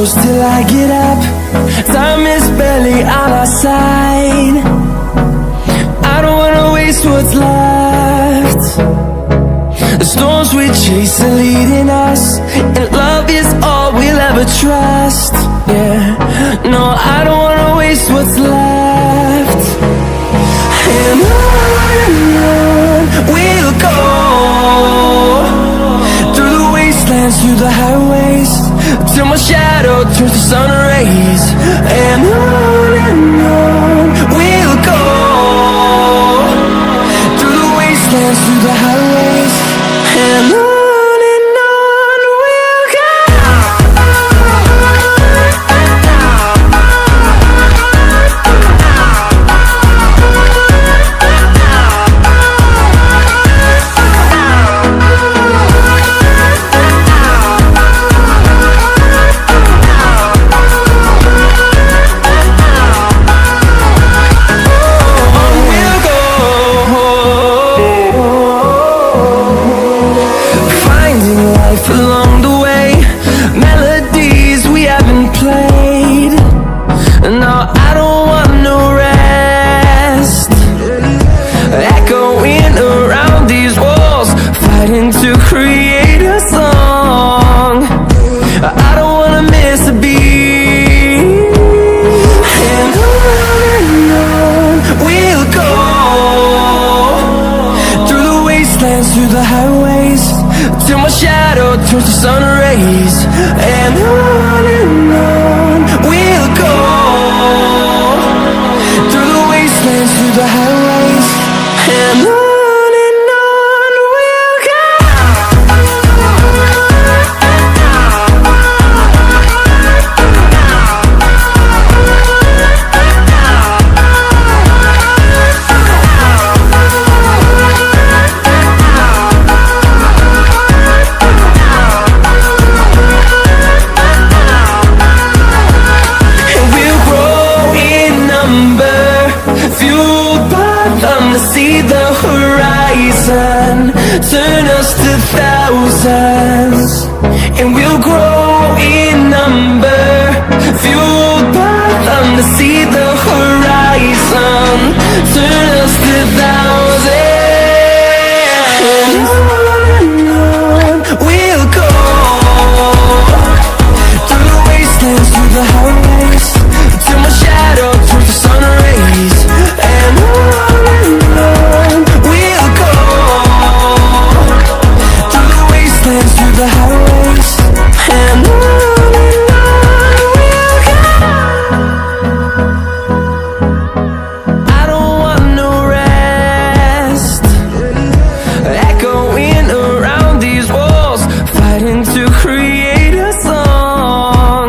close till I get up. Time is barely on our side. I don't wanna waste what's left. The storms we chase are leading us, and love is all we'll ever trust. Yeah, no, I don't wanna waste what's left. And on we'll go, through the wastelands, through the highways, till my shadow turns to sun rays. And on we'll go, through the wastelands, through the highways, and on we'll go. Along the way, melodies we haven't played. No, I don't want no rest. Echoing around these walls, fighting to create a song. I don't wanna miss a beat. And on we'll go, through the wastelands, through the highways, till my shadow turns to sun rays. And on we'll go, through the wastelands, through the highways, and on we'll go. See the horizon, turn us to thousands, and we'll grow in number, fueled by them to see the horizon, turn us to thousands. And on we'll go, through the wastelands, through the highways, till my shadow turns to sun rays. And we'll go, through the wastelands, through the highways, and on we'll go. I don't want no rest, echoing around these walls, fighting to create a song.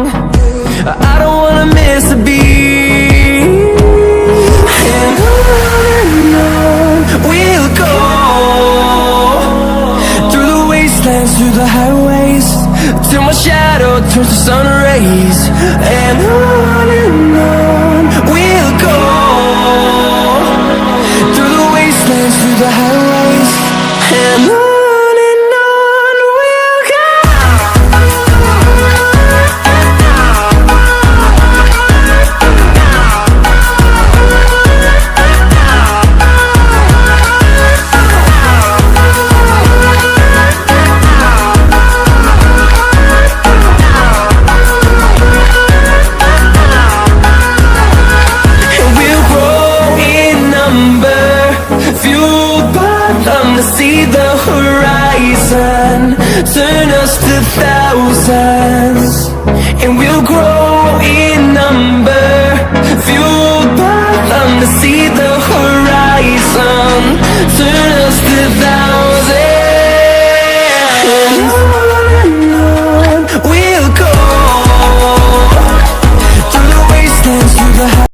I don't wanna miss a beat. And on we'll go, through the wastelands, through the highways, till my shadow turns to sun rays. And on we'll go, through the wastelands, through the highways, and on